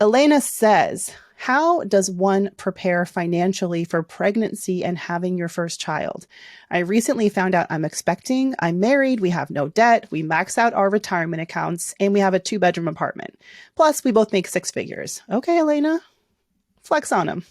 Elena says, how does one prepare financially for pregnancy and having your first child? I recently found out I'm expecting, I'm married, we have no debt, we max out our retirement accounts, and we have a 2-bedroom apartment. Plus, we both make 6 figures. Okay, Elena, flex on them.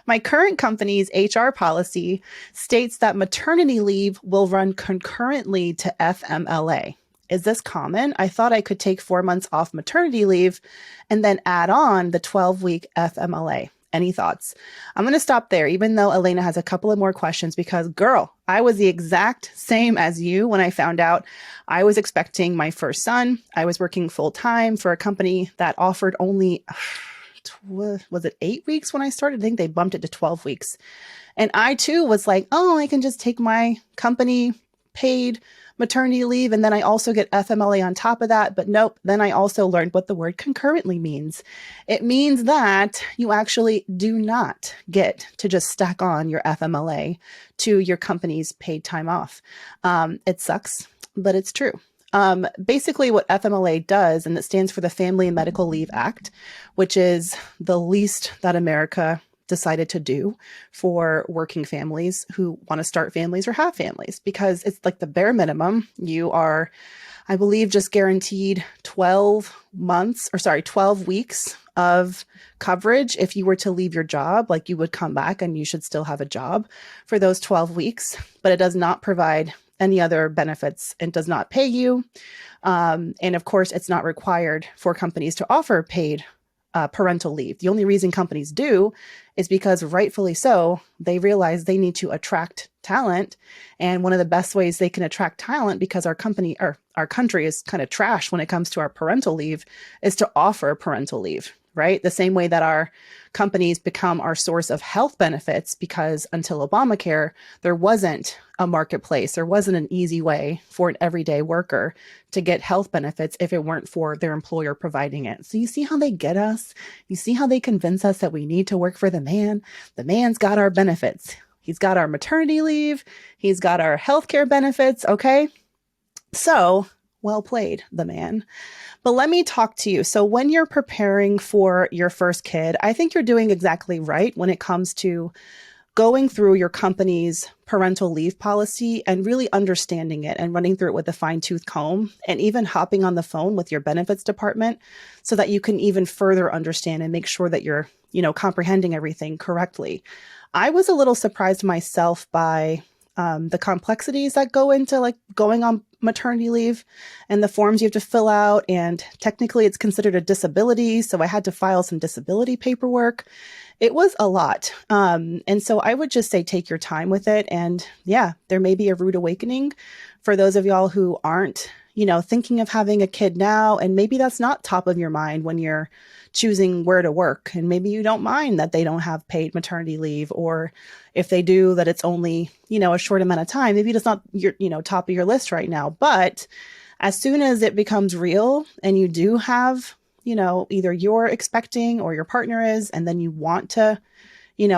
My current company's HR policy states that maternity leave will run concurrently to FMLA. Is this common? I thought I could take 4 months off maternity leave and then add on the 12-week FMLA. Any thoughts? I'm going to stop there, even though Elena has a couple of more questions, because girl, I was the exact same as you when I found out I was expecting my first son. I was working full time for a company that offered only, was it 8 weeks when I started? I think they bumped it to 12 weeks. And I too was like, oh, I can just take my company paid maternity leave, and then I also get FMLA on top of that. But nope, then I also learned what the word concurrently means. It means that you actually do not get to just stack on your FMLA to your company's paid time off. It sucks, but it's true. Basically what FMLA does, and it stands for the Family and Medical Leave Act, which is the least that America decided to do for working families who want to start families or have families, because it's like the bare minimum. You are, I believe, just guaranteed 12 weeks of coverage. If you were to leave your job, like you would come back and you should still have a job for those 12 weeks, but it does not provide any other benefits and does not pay you. And of course, it's not required for companies to offer paid parental leave. The only reason companies do is because, rightfully so, they realize they need to attract talent. And one of the best ways they can attract talent, because our company or our country is kind of trash when it comes to our parental leave, is to offer parental leave, right? The same way that our companies become our source of health benefits, because until Obamacare, there wasn't a marketplace. There wasn't an easy way for an everyday worker to get health benefits if it weren't for their employer providing it. So you see how they get us? You see how they convince us that we need to work for the man? The man's got our benefits. He's got our maternity leave. He's got our healthcare benefits. Okay. So well played, the man. But let me talk to you. So when you're preparing for your first kid, I think you're doing exactly right when it comes to going through your company's parental leave policy and really understanding it and running through it with a fine-tooth comb, and even hopping on the phone with your benefits department so that you can even further understand and make sure that you're, comprehending everything correctly. I was a little surprised myself by the complexities that go into like going on maternity leave and the forms you have to fill out. And technically it's considered a disability. So I had to file some disability paperwork. It was a lot. And so I would just say, take your time with it. And yeah, there may be a rude awakening for those of y'all who aren't, thinking of having a kid now. And maybe that's not top of your mind when you're choosing where to work. And maybe you don't mind that they don't have paid maternity leave, or if they do, that it's only, a short amount of time. Maybe it's not your, top of your list right now. But as soon as it becomes real and you do have, either you're expecting or your partner is, and then you want to,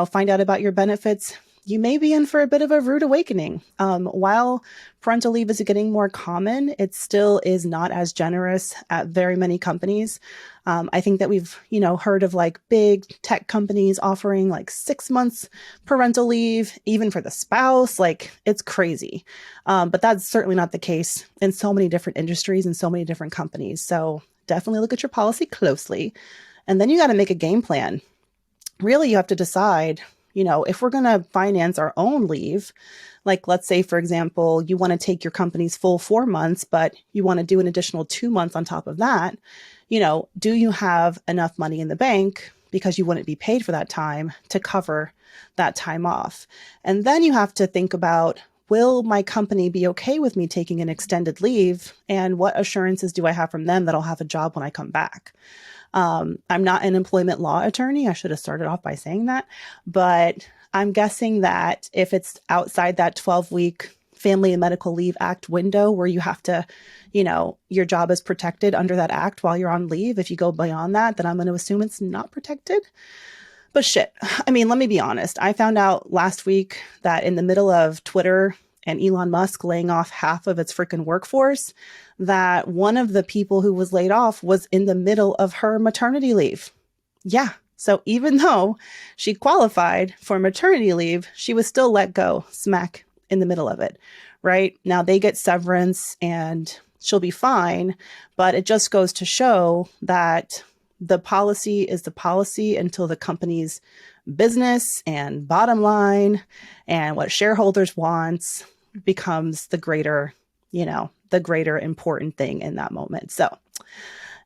find out about your benefits, you may be in for a bit of a rude awakening. While parental leave is getting more common, it still is not as generous at very many companies. I think that we've, heard of like big tech companies offering like 6 months parental leave, even for the spouse. Like, it's crazy. But that's certainly not the case in so many different industries and so many different companies. So definitely look at your policy closely. And then you got to make a game plan. Really, you have to decide, if we're going to finance our own leave, like let's say, for example, you want to take your company's full 4 months, but you want to do an additional 2 months on top of that, do you have enough money in the bank, because you wouldn't be paid for that time, to cover that time off? And then you have to think about, will my company be okay with me taking an extended leave? And what assurances do I have from them that I'll have a job when I come back? I'm not an employment law attorney. I should have started off by saying that, but I'm guessing that if it's outside that 12-week Family and Medical Leave Act window where you have to, your job is protected under that act while you're on leave. If you go beyond that, then I'm going to assume it's not protected. But shit, I mean, let me be honest. I found out last week that in the middle of Twitter, and Elon Musk laying off half of its freaking workforce, that one of the people who was laid off was in the middle of her maternity leave. Yeah. So even though she qualified for maternity leave, she was still let go smack in the middle of it, right? Now they get severance and she'll be fine, but it just goes to show that the policy is the policy until the company's business and bottom line and what shareholders want becomes the greater, the greater important thing in that moment. So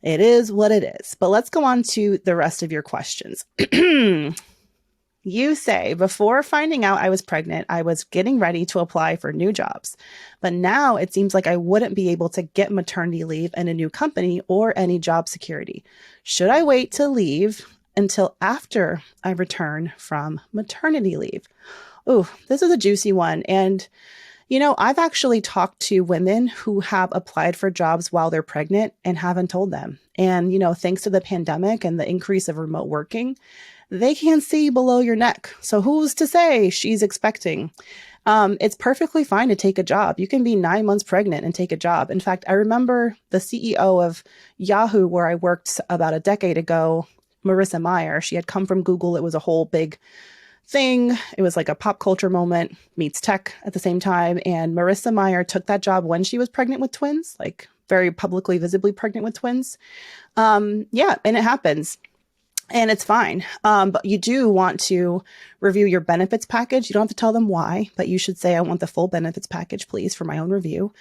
it is what it is. But let's go on to the rest of your questions. You say, before finding out I was pregnant, I was getting ready to apply for new jobs. But now it seems like I wouldn't be able to get maternity leave in a new company or any job security. Should I wait to leave until after I return from maternity leave? Oh, this is a juicy one. And I've actually talked to women who have applied for jobs while they're pregnant and haven't told them. And, thanks to the pandemic and the increase of remote working, they can't see below your neck. So who's to say she's expecting? It's perfectly fine to take a job. You can be 9 months pregnant and take a job. In fact, I remember the CEO of Yahoo, where I worked about a decade ago, Marissa Mayer. She had come from Google. It was a whole big thing. It was like a pop culture moment meets tech at the same time. And Marissa Mayer took that job when she was pregnant with twins, like very publicly, visibly pregnant with twins. Yeah, and it happens. And it's fine. But you do want to review your benefits package. You don't have to tell them why, but you should say, I want the full benefits package, please, for my own review.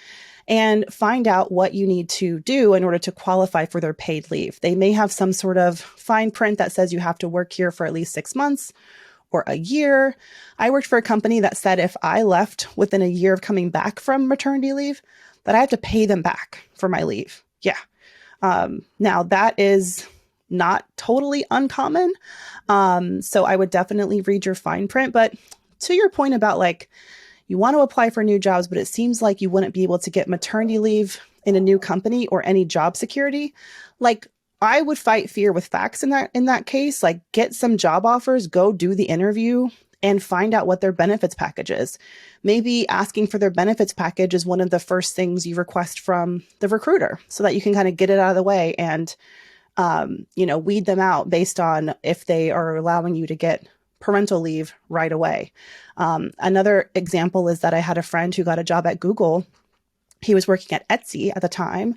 And find out what you need to do in order to qualify for their paid leave. They may have some sort of fine print that says you have to work here for at least 6 months or a year. I worked for a company that said if I left within a year of coming back from maternity leave, that I have to pay them back for my leave. Yeah. Now that is not totally uncommon. So I would definitely read your fine print. But to your point about you want to apply for new jobs, but it seems like you wouldn't be able to get maternity leave in a new company or any job security. I would fight fear with facts in that case. Get some job offers, go do the interview, and find out what their benefits package is. Maybe asking for their benefits package is one of the first things you request from the recruiter, so that you can kind of get it out of the way and weed them out based on if they are allowing you to get parental leave right away. Another example is that I had a friend who got a job at Google. He was working at Etsy at the time.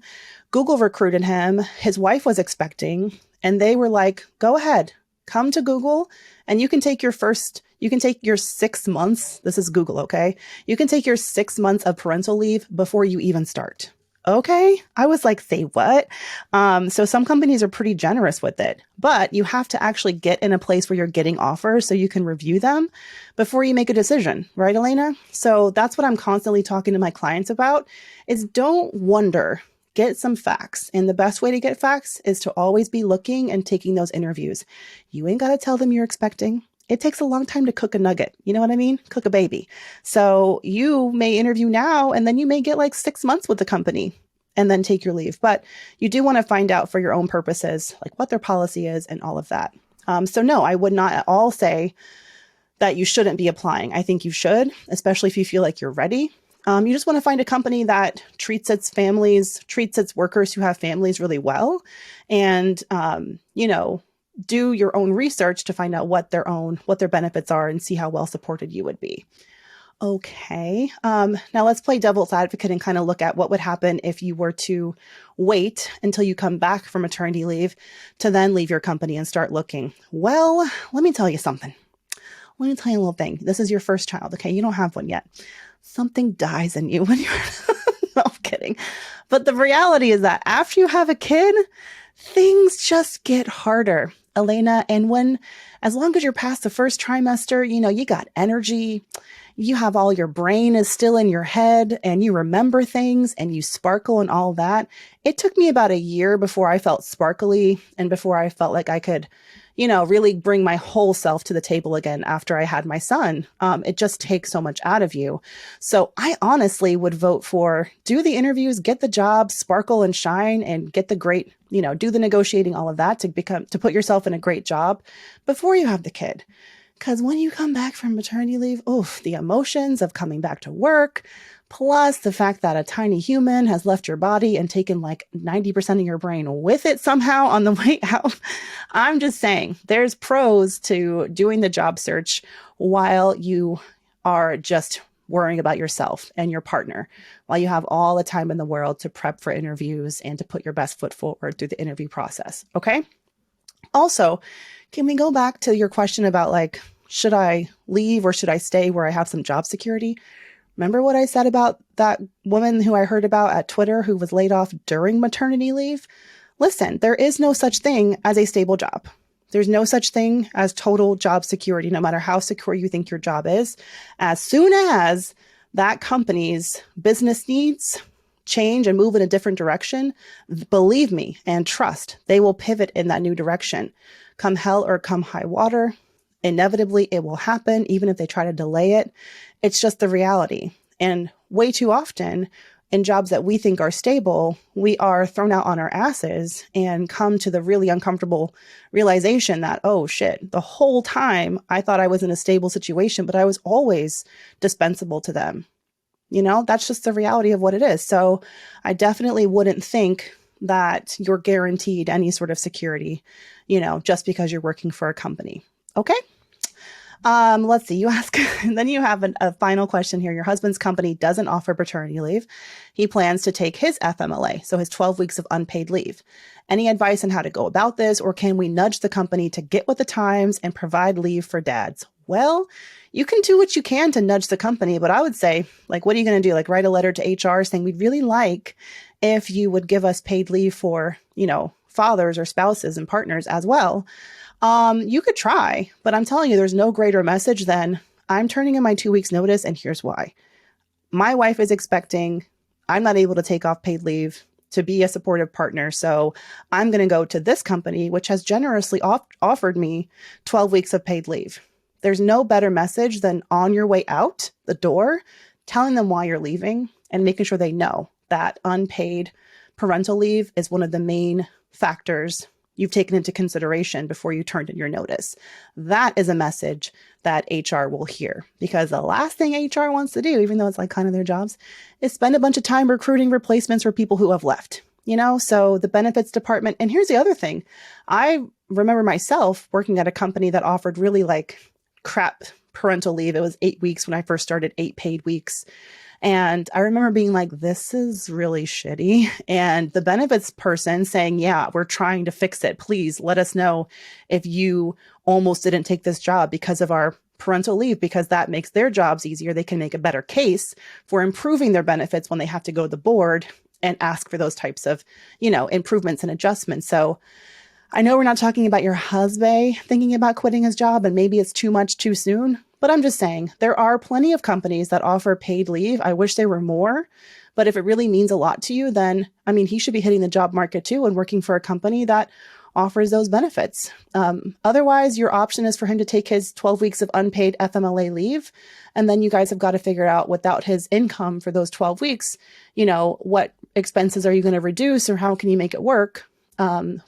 Google recruited him. His wife was expecting, and they were like, go ahead, come to Google, and you can take your 6 months. This is Google, okay? You can take your 6 months of parental leave before you even start. Okay. I was like, say what? So some companies are pretty generous with it, but you have to actually get in a place where you're getting offers so you can review them before you make a decision. Right, Elena? So that's what I'm constantly talking to my clients about is don't wonder, get some facts. And the best way to get facts is to always be looking and taking those interviews. You ain't got to tell them you're expecting. It takes a long time to cook a nugget. You know what I mean? Cook a baby. So you may interview now, and then you may get 6 months with the company and then take your leave. But you do want to find out for your own purposes, what their policy is and all of that. So no, I would not at all say that you shouldn't be applying. I think you should, especially if you feel like you're ready. You just want to find a company that treats its workers who have families really well, and, do your own research to find out what their benefits are and see how well supported you would be. Okay. Now let's play devil's advocate and kind of look at what would happen if you were to wait until you come back from maternity leave to then leave your company and start looking. Well, let me tell you something. Let me tell you a little thing. This is your first child. Okay. You don't have one yet. Something dies in you when you're, no, I'm kidding. But the reality is that after you have a kid, things just get harder, Elena. And as long as you're past the first trimester, you got energy, you have all your brain is still in your head and you remember things and you sparkle and all that. It took me about a year before I felt sparkly and before I felt like I could, really bring my whole self to the table again after I had my son. It just takes so much out of you. So I honestly would vote for do the interviews, get the job, sparkle and shine, and get the great, do the negotiating, all of that to put yourself in a great job before you have the kid. Because when you come back from maternity leave, oof, the emotions of coming back to work, plus the fact that a tiny human has left your body and taken like 90% of your brain with it somehow on the way out. I'm just saying there's pros to doing the job search while you are just worrying about yourself and your partner, while you have all the time in the world to prep for interviews and to put your best foot forward through the interview process. Okay. Also, can we go back to your question about like, should I leave or should I stay where I have some job security? Remember what I said about that woman who I heard about at Twitter who was laid off during maternity leave? Listen, there is no such thing as a stable job. There's no such thing as total job security, no matter how secure you think your job is. As soon as that company's business needs change and move in a different direction, believe me and trust, they will pivot in that new direction. Come hell or come high water, inevitably it will happen, even if they try to delay it. It's just the reality. And way too often in jobs that we think are stable, we are thrown out on our asses and come to the really uncomfortable realization that, oh shit, the whole time I thought I was in a stable situation, but I was always dispensable to them. You know, that's just the reality of what it is. So I definitely wouldn't think that you're guaranteed any sort of security, you know, just because you're working for a company. Okay. Let's see, you ask, and then you have a final question here. Your husband's company doesn't offer paternity leave. He plans to take his FMLA, so his 12 weeks of unpaid leave. Any advice on how to go about this, or can we nudge the company to get with the times and provide leave for dads? Well, you can do what you can to nudge the company, but I would say, like, what are you going to do? Like, write a letter to HR saying we'd really like if you would give us paid leave for, you know, fathers or spouses and partners as well. You could try, but I'm telling you, there's no greater message than I'm turning in my 2 weeks notice. And here's why. My wife is expecting, I'm not able to take off paid leave to be a supportive partner. So I'm going to go to this company, which has generously offered me 12 weeks of paid leave. There's no better message than on your way out the door, telling them why you're leaving and making sure they know that unpaid parental leave is one of the main factors you've taken into consideration before you turned in your notice. That is a message that HR will hear, because the last thing HR wants to do, even though it's like kind of their jobs, is spend a bunch of time recruiting replacements for people who have left, you know? So the benefits department, and here's the other thing. I remember myself working at a company that offered really like crap parental leave. It was 8 weeks when I first started, 8 paid weeks. And I remember being like, this is really shitty. And the benefits person saying, yeah, we're trying to fix it. Please let us know if you almost didn't take this job because of our parental leave, because that makes their jobs easier. They can make a better case for improving their benefits when they have to go to the board and ask for those types of, you know, improvements and adjustments. So I know we're not talking about your husband thinking about quitting his job, and maybe it's too much too soon. But I'm just saying there are plenty of companies that offer paid leave. I wish there were more, but if it really means a lot to you, then, I mean, he should be hitting the job market too and working for a company that offers those benefits. Otherwise, your option is for him to take his 12 weeks of unpaid FMLA leave. And then you guys have got to figure out, without his income for those 12 weeks, you know, what expenses are you going to reduce, or how can you make it work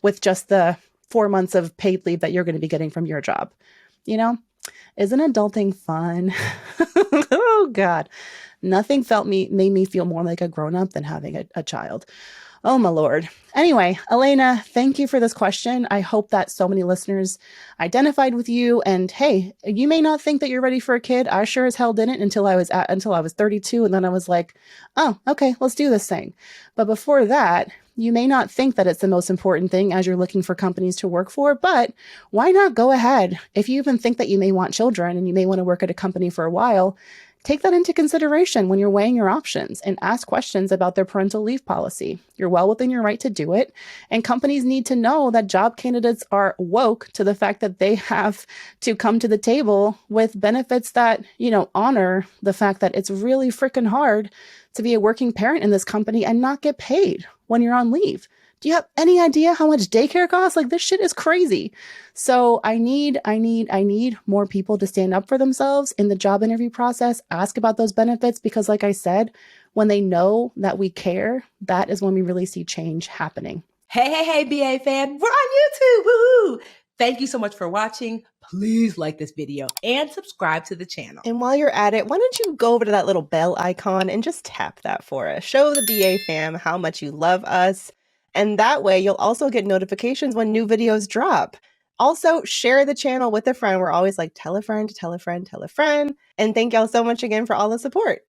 with just the 4 months of paid leave that you're going to be getting from your job, you know? Isn't adulting fun? Oh God, nothing made me feel more like a grown-up than having a child. Oh my Lord. Anyway, Elena, thank you for this question. I hope that so many listeners identified with you. And hey, you may not think that you're ready for a kid. I sure as hell didn't until I was 32. And then I was like, oh, okay, let's do this thing. But before that, you may not think that it's the most important thing as you're looking for companies to work for, but why not go ahead? If you even think that you may want children and you may want to work at a company for a while, take that into consideration when you're weighing your options and ask questions about their parental leave policy. You're well within your right to do it. And companies need to know that job candidates are woke to the fact that they have to come to the table with benefits that, you know, honor the fact that it's really freaking hard to be a working parent in this company and not get paid when you're on leave. Do you have any idea how much daycare costs? Like, this shit is crazy. So I need more people to stand up for themselves in the job interview process, ask about those benefits, because like I said, when they know that we care, that is when we really see change happening. Hey, BA fam, we're on YouTube. Woohoo! Thank you so much for watching. Please like this video and subscribe to the channel. And while you're at it, why don't you go over to that little bell icon and just tap that for us. Show the BA fam how much you love us. And that way you'll also get notifications when new videos drop. Also, share the channel with a friend. We're always like, tell a friend, tell a friend, tell a friend. And thank y'all so much again for all the support.